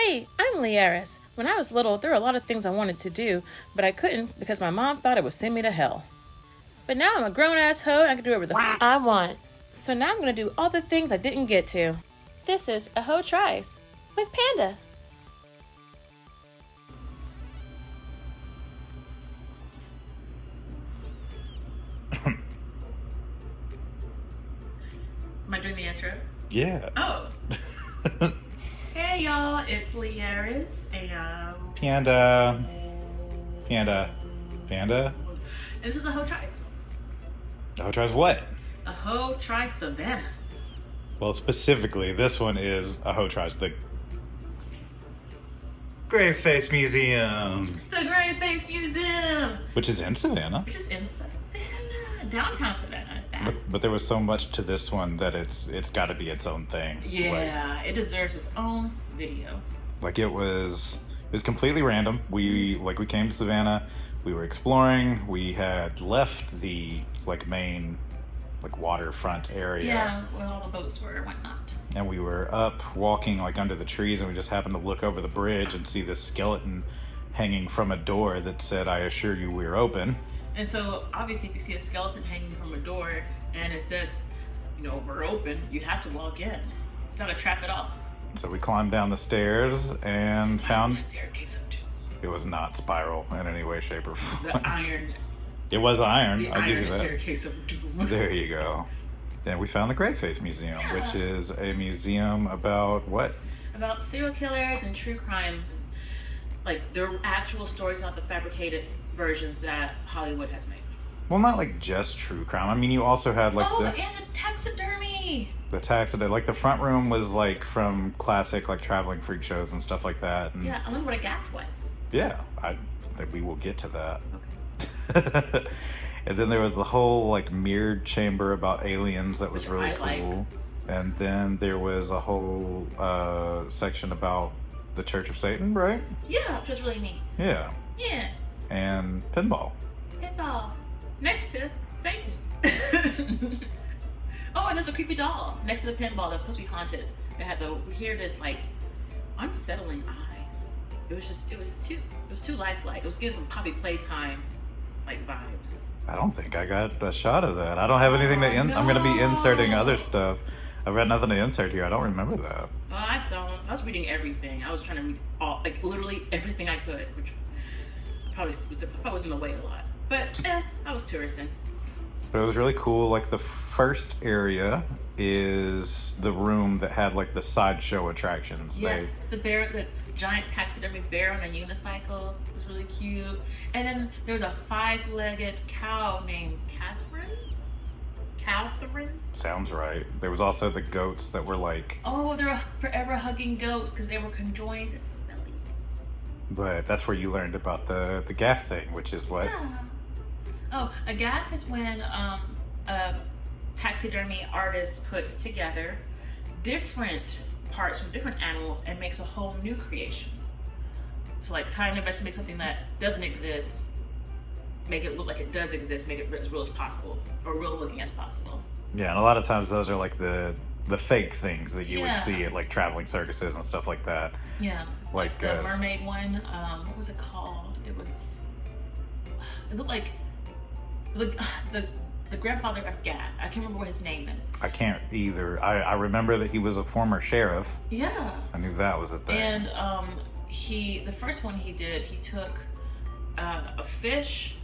Hey, I'm Liaris. When I was little, there were a lot of things I wanted to do, but I couldn't because my mom thought it would send me to hell. But now I'm a grown-ass hoe and I can do whatever the I want. So now I'm gonna do all the things I didn't get to. This is A Hoe Tries with Panda. Am I doing the intro? Yeah. Oh. Hey y'all, it's Liaris and Panda. And this is A Hoe Tries. A Hoe Tries what? A Hoe Tries Savannah. Well, specifically, this one is A Hoe Tries the Graveface Museum. The Graveface Museum. Which is in Savannah. Which is in Savannah. Downtown Savannah. But there was so much to this one that it's got to be its own thing. Yeah, it deserves its own video. Like it was completely random. We came to Savannah, we were exploring, we had left the main waterfront area. Yeah, where all the boats were and whatnot. And we were up walking under the trees, and we just happened to look over the bridge and see this skeleton hanging from a door that said, "I assure you we're open." And so obviously if you see a skeleton hanging from a door and it says, we're open, you have to walk in. It's not a trap at all. So we climbed down the stairs and found the staircase of doom. It was not spiral in any way, shape, or form. The iron. It was iron. The I'll give iron you that. Staircase of doom. There you go. Then we found the Graveface Museum, which is a museum about what? About serial killers and true crime. Like their actual stories, not the fabricated versions that Hollywood has made. Well, not just true crime. I mean, you also had and the taxidermy. The taxidermy, the front room was from classic traveling freak shows and stuff like that. And yeah, I wonder what a gaff was. Yeah, I think we will get to that. Okay. And then there was the whole mirrored chamber about aliens that was really cool. And then there was a whole section about the Church of Satan, right? Yeah, which was really neat. Yeah. Yeah. And pinball. Pinball. Next to Satan. Oh, and there's a creepy doll next to the pinball that's supposed to be haunted. We hear this unsettling eyes. It was too lifelike. It was getting some Poppy Playtime vibes. I don't think I got a shot of that. I don't have anything to No. I'm gonna be inserting other stuff. I've got nothing to insert here. I don't remember that. Well, I was reading everything. I was trying to read literally everything I could, which probably was in the way a lot. But I was touristing. But it was really cool. The first area is the room that had the sideshow attractions. Yeah, the giant taxidermy bear on a unicycle was really cute. And then there was a 5-legged cow named Catherine? Sounds right. There was also the goats that were Oh, they're forever hugging goats because they were conjoined at the belly. But that's where you learned about the gaff thing, which is what? Yeah. Oh, a gaff is when a taxidermy artist puts together different parts from different animals and makes a whole new creation. So kind of make something that doesn't exist, make it look like it does exist, make it as real as possible, or real looking as possible. Yeah, and a lot of times those are the fake things that you would see at traveling circuses and stuff like that. Yeah. Like the mermaid one, what was it called? It looked like the grandfather of Gaff. I can't remember what his name is. I can't either. I remember that he was a former sheriff. Yeah. I knew that was a thing. And the first one he did, he took a fish,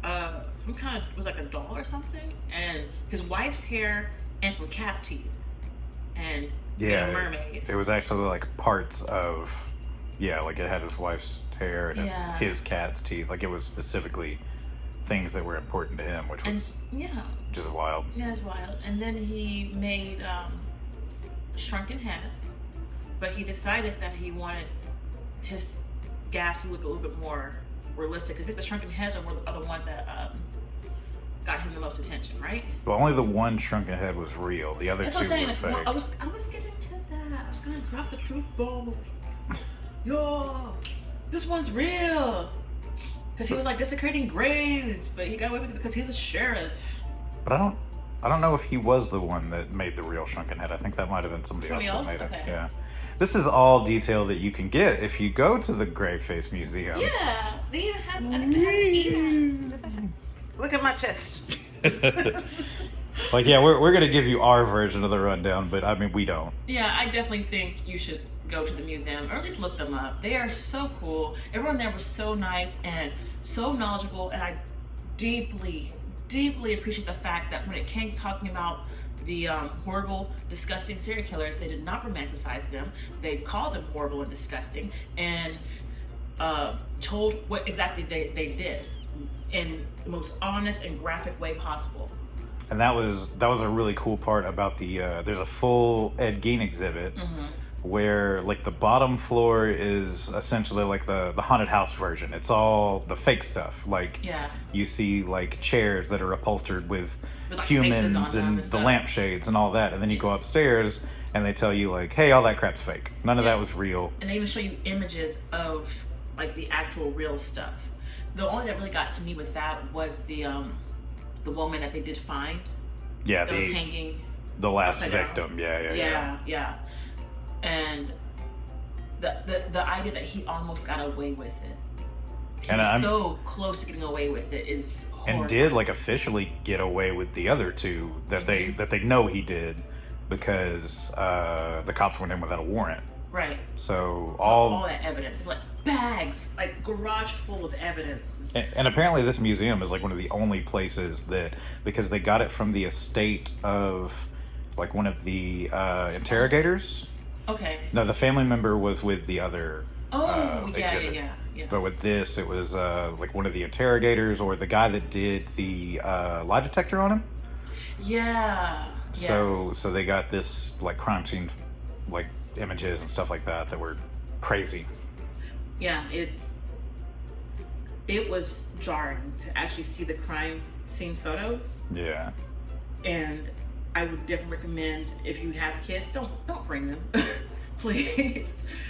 some kind of, it was a doll or something, and his wife's hair and some cat teeth, and a mermaid. It was actually parts of, it had his wife's hair and his cat's teeth. It was specifically things that were important to him, which was just wild. Yeah, it's wild. And then he made shrunken heads, but he decided that he wanted his gaffs to look a little bit more realistic. I think the shrunken heads are the ones that got him the most attention, right? Well, only the one shrunken head was real. The other two were fake. I was getting to that. I was gonna drop the truth bomb. Yo, this one's real. Because he was desecrating graves, but he got away with it because he's a sheriff. But I don't I don't know if he was the one that made the real shrunken head. I think that might have been somebody else that made it. Okay. Yeah. This is all detail that you can get if you go to the Graveface Museum. Yeah. They even have an Look at my chest. Like, yeah, we're going to give you our version of the rundown, but I mean, we don't. Yeah, I definitely think you should go to the museum, or at least look them up. They are so cool. Everyone there was so nice and so knowledgeable, and I deeply, deeply appreciate the fact that when it came to talking about the horrible, disgusting serial killers, they did not romanticize them. They called them horrible and disgusting, and told what exactly they did in the most honest and graphic way possible. And that was a really cool part about the there's a full Ed Gein exhibit where like the bottom floor is essentially like the haunted house version. It's all the fake stuff. Like you see like chairs that are upholstered with like humans and the lampshades and all that, and then you go upstairs and they tell you like, hey, all that crap's fake. None of that was real. And they even show you images of like the actual real stuff. The only that really got to me with that was the woman that they did find. Yeah, that was hanging. The last victim. Yeah. And the idea that he almost got away with it. And I'm so close to getting away with it is horrible. And did like officially get away with the other two that they know he did, because the cops went in without a warrant. Right. So all that evidence, like bags, like garage full of evidence. And apparently this museum is like one of the only places that, because they got it from the estate of like one of the interrogators. Okay. No, the family member was with the other exhibit. Yeah. But with this, it was like one of the interrogators or the guy that did the lie detector on him. Yeah. So they got this like crime scene like images and stuff like that were crazy. Yeah, it was jarring to actually see the crime scene photos. Yeah. And I would definitely recommend, if you have kids, don't bring them. Please.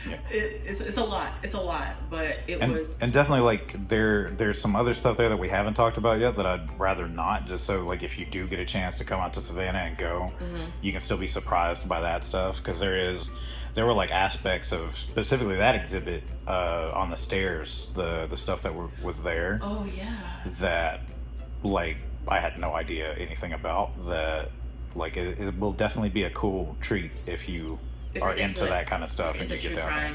Yeah. It's a lot. It's a lot, but and definitely like there's some other stuff there that we haven't talked about yet that I'd rather not, just so like if you do get a chance to come out to Savannah and go, you can still be surprised by that stuff, because there were like aspects of specifically that exhibit on the stairs, the stuff that was there. Oh yeah. That like I had no idea anything about, that like it will definitely be a cool treat if you are into that kind of stuff and you get down there.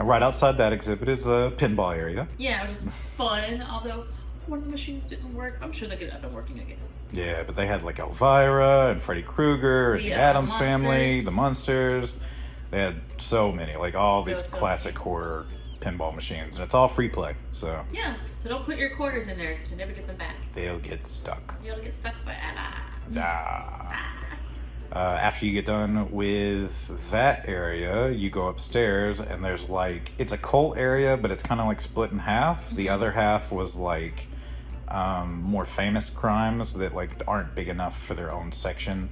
And right outside that exhibit is a pinball area. Yeah, it was fun, although one of the machines didn't work. I'm sure they get up and working again. Yeah, but they had like Elvira and Freddy Krueger and the Addams Family, the Munsters. They had so many, like all these classic horror pinball machines, and it's all free play. So yeah, so don't put your quarters in there because you never get them back. They'll get stuck. You'll get stuck forever. After you get done with that area, you go upstairs, and there's like, it's a cult area, but it's kind of like split in half. The other half was like more famous crimes that like aren't big enough for their own section.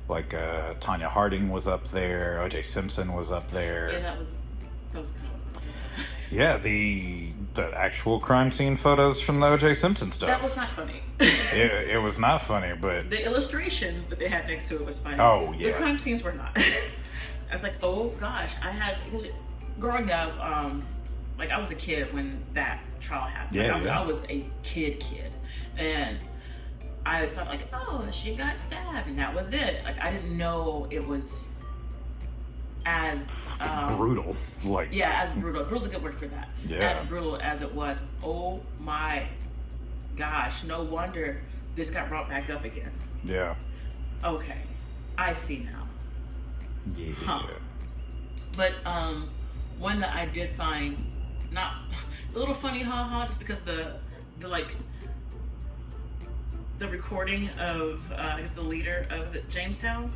Like Tanya Harding was up there, O.J. Simpson was up there. Yeah, that was kind of. Yeah, the actual crime scene photos from the O.J. Simpson stuff. That was not funny. it was not funny, but the illustration that they had next to it was funny. Oh yeah. The crime scenes were not. I was like, oh gosh, growing up, like I was a kid when that trial happened. Yeah, like, I was a kid, and I thought like, oh, she got stabbed, and that was it. Like I didn't know it was as brutal. Like as brutal. Brutal's a good word for that. Yeah. As brutal as it was. Oh my gosh! No wonder this got brought back up again. Yeah. Okay, I see now. Yeah. Huh. But one that I did find not a little funny, just because the like. The recording of I guess the leader of, was it Jamestown?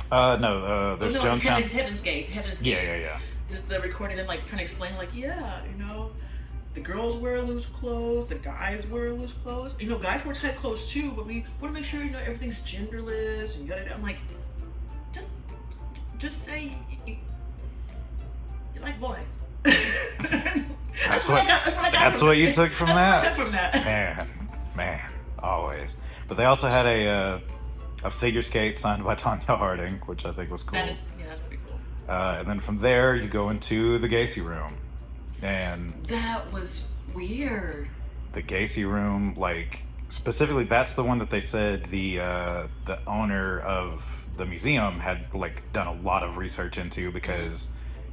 No, there's Jonestown. Heaven's Gate. Yeah. Just the recording, them like trying to explain, like, the girls wear loose clothes, the guys wear loose clothes. Guys wear tight clothes too, but we want to make sure everything's genderless and yada. I'm like, just say you like boys. That's what you took from that. Man. Always. But they also had a figure skate signed by Tonya Harding, which I think was cool. Yeah, that's pretty cool. And then from there, you go into the Gacy room. And that was weird. The Gacy room, like, specifically, that's the one that they said the owner of the museum had, like, done a lot of research into because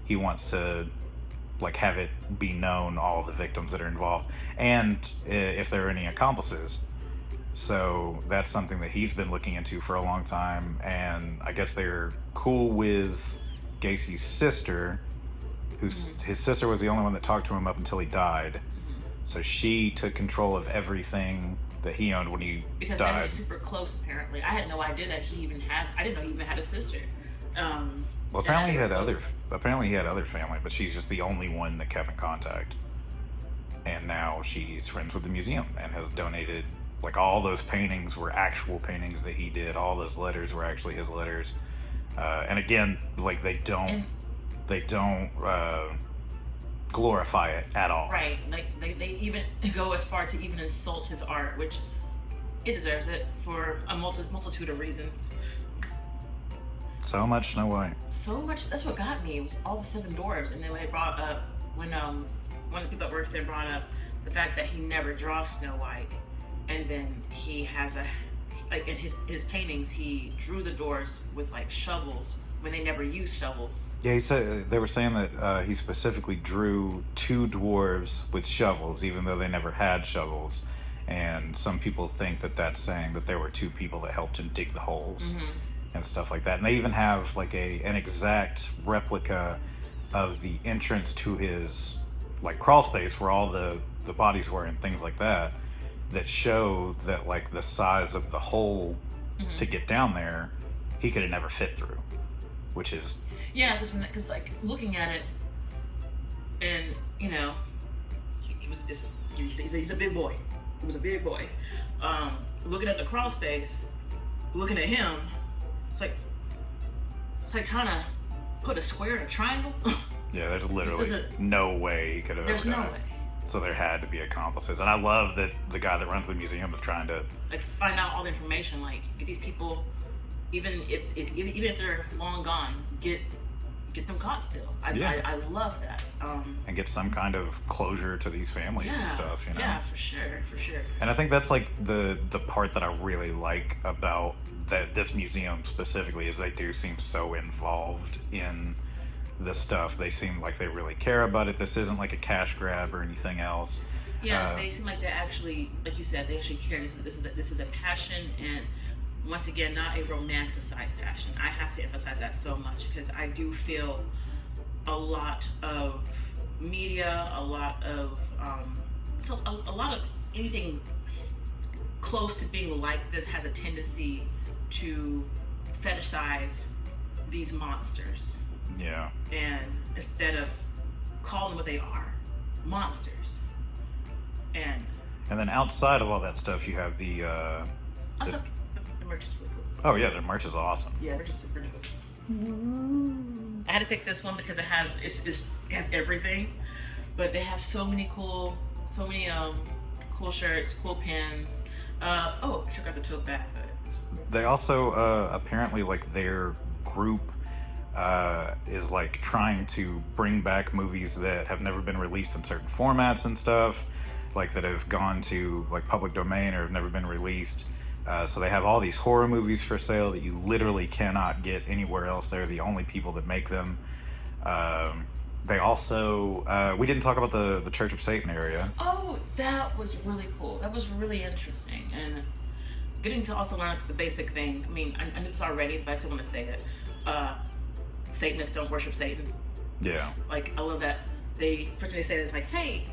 he wants to, like, have it be known, all the victims that are involved, and if there are any accomplices. So that's something that he's been looking into for a long time, and I guess they're cool with Gacy's sister, his sister was the only one that talked to him up until he died. So she took control of everything that he owned when he died. Because they were super close, apparently. I had no idea that I didn't know he even had a sister. Well, apparently he had other family, but she's just the only one that kept in contact. And now she's friends with the museum and has donated, like, all those paintings were actual paintings that he did. All those letters were actually his letters. And again, like, they don't glorify it at all. Right. Like, they even go as far to even insult his art, which it deserves it for a multitude of reasons. So much Snow White. So much. That's what got me. It was all the 7 dwarves, and then when they brought up one of the people that worked there brought up the fact that he never draws Snow White, and then he has like in his paintings he drew the dwarves with, like, shovels when they never used shovels. Yeah, he said they were saying that he specifically drew 2 dwarves with shovels, even though they never had shovels. And some people think that that's saying that there were 2 people that helped him dig the holes and stuff like that. And they even have, like, an exact replica of the entrance to his, like, crawl space where all the bodies were and things like that show that, like, the size of the hole to get down there, he could have never fit through. Which is... Yeah, because like, looking at it, and, you know, he's a big boy. He was a big boy. Looking at the crawl space, looking at him, it's like trying to put a square in a triangle. Yeah, there's literally no way he could have ever done it. There's no way. So there had to be accomplices. And I love that the guy that runs the museum is trying to... like, find out all the information, like, get these people... Even if they're long gone, get them caught still. I love that. And get some kind of closure to these families and stuff, you know? Yeah, for sure. And I think that's, like, the part that I really like about this museum specifically is they do seem so involved in the stuff. They seem like they really care about it. This isn't like a cash grab or anything else. Yeah, they seem like they actually, like you said, they actually care. This is a passion, and once again, not a romanticized passion. I have to emphasize that so much because I do feel a lot of media, a lot of anything close to being like this has a tendency to fetishize these monsters. Yeah. And instead of calling them what they are, monsters. And then outside of all that stuff, you have the merch is really cool. Oh yeah, their merch is awesome. Yeah, merch is super cool. I had to pick this one because it has everything, but they have so many cool shirts, cool pins. Check out the tote bag. They also apparently, like, their group is, like, trying to bring back movies that have never been released in certain formats and stuff, like that have gone to, like, public domain or have never been released. So they have all these horror movies for sale that you literally cannot get anywhere else. They're the only people that make them. They also, we didn't talk about the Church of Satan area. Oh, that was really cool. That was really interesting. And getting to also learn the basic thing. I mean, I knew this already, but I still want to say it. Satanists don't worship Satan. Yeah. Like, I love that. First thing they say is like, hey,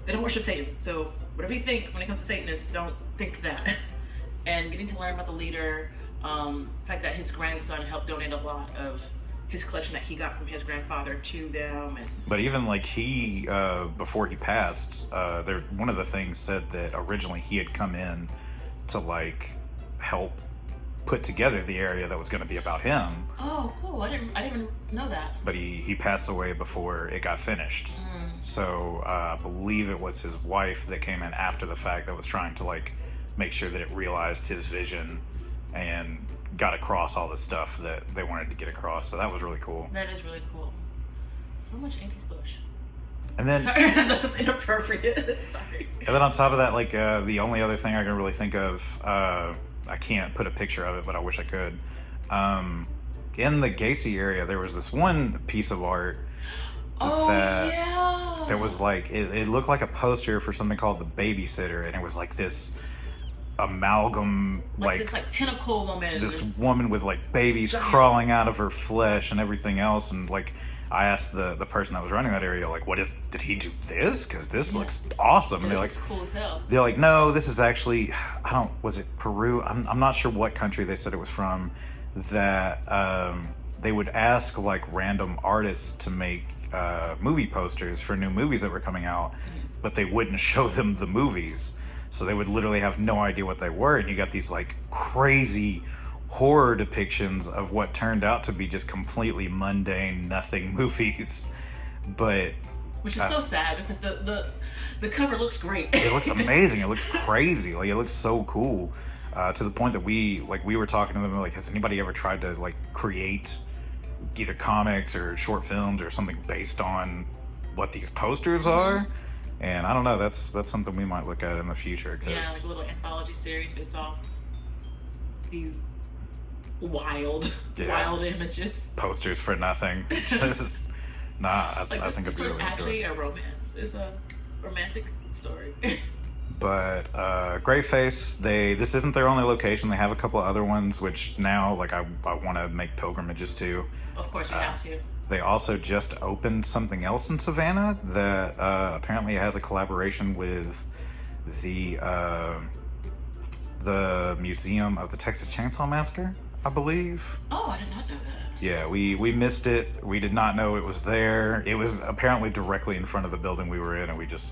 they don't worship Satan. So whatever you think when it comes to Satanists, don't think that. And getting to learn about the leader, the fact that his grandson helped donate a lot of his collection that he got from his grandfather to them. But even, like, he, before he passed, one of the things said that originally he had come in to, like, help put together the area that was going to be about him. Oh, cool. I didn't even know that. But he passed away before it got finished. So I believe it was his wife that came in after the fact that was trying to, like, make sure that it realized his vision and got across all the stuff that they wanted to get across. So that was really cool. That is really cool. So much 80s bush. And then, sorry, that's just inappropriate. Sorry. And then on top of that, like the only other thing I can really think of, I can't put a picture of it, but I wish I could. In the Gacy area, there was this one piece of art that was like, it looked like a poster for something called The Babysitter, and it was like this amalgam, like this like tentacle woman, this woman with like babies crawling out of her flesh and everything else. And like, I asked the person that was running that area, like, did he do this? Because this looks awesome. And they're like, cool as hell. They're like, no, this is actually, was it Peru? I'm not sure what country they said it was from, that they would ask like random artists to make movie posters for new movies that were coming out, but they wouldn't show them the movies. So they would literally have no idea what they were. And you got these like crazy horror depictions of what turned out to be just completely mundane, nothing movies. But which is so sad, because the cover looks great. It looks amazing. It looks crazy. Like, it looks so cool, to the point that we were talking to them like, has anybody ever tried to like create either comics or short films or something based on what these posters are? And I don't know, that's something we might look at in the future. Yeah, like a little anthology series based off these wild images. Posters for nothing. Just, I think it'd be really actually a romance. It's a romantic story. But Graveface, this isn't their only location. They have a couple of other ones, which now like I want to make pilgrimages to. Of course, you have to. They also just opened something else in Savannah that apparently has a collaboration with the Museum of the Texas Chainsaw Massacre, I believe. Oh, I did not know that. Yeah, we missed it. We did not know it was there. It was apparently directly in front of the building we were in, and we just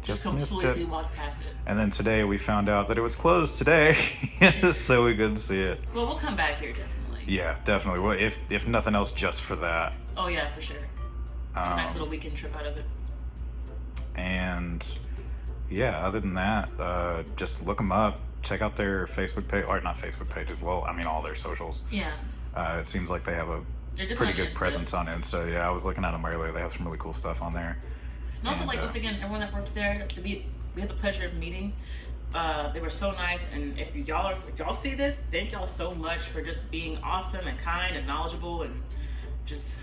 completely walked past it. And then today we found out that it was closed today, so we couldn't see it. Well, we'll come back here definitely. Yeah, definitely. Well, if nothing else, just for that. Oh yeah, for sure. A nice little weekend trip out of it. And yeah, other than that, just look them up. Check out their Facebook page, or not Facebook pages. Well, I mean all their socials. Yeah. It seems like they have a pretty good presence on Insta. Yeah, I was looking at them earlier. They have some really cool stuff on there. And also, like, once again, everyone that worked there, we had the pleasure of meeting. They were so nice, and if y'all see this, thank y'all so much for just being awesome and kind and knowledgeable and just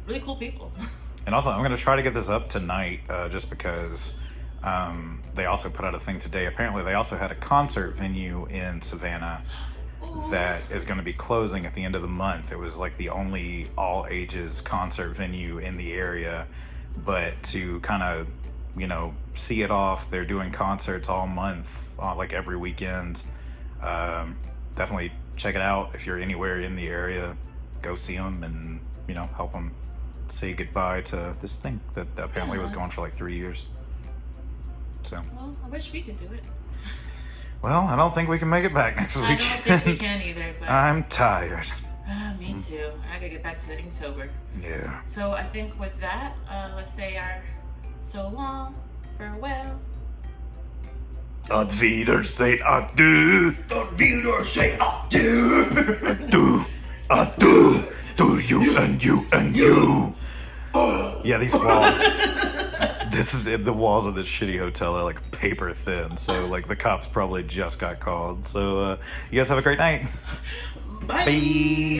really cool people. And also, I'm going to try to get this up tonight, just because they also put out a thing today. Apparently, they also had a concert venue in Savannah that is going to be closing at the end of the month. It was like the only all-ages concert venue in the area. But to kind of, see it off, they're doing concerts all month, like every weekend. Definitely check it out. If you're anywhere in the area, go see them and, help them say goodbye to this thing that apparently was going for like 3 years. So. Well, I wish we could do it. Well, I don't think we can make it back next week. I don't think we can either, but... I'm tired. Me too. I gotta get back to getting sober. Yeah. So I think with that, let's say our so long, farewell. Auf Wiedersehen, adieu. Auf Wiedersehen, adieu. Adieu, adieu, to you and you and you. Yeah, these walls. The walls of this shitty hotel are like paper thin, so like the cops probably just got called. So you guys have a great night. Bye. Bye.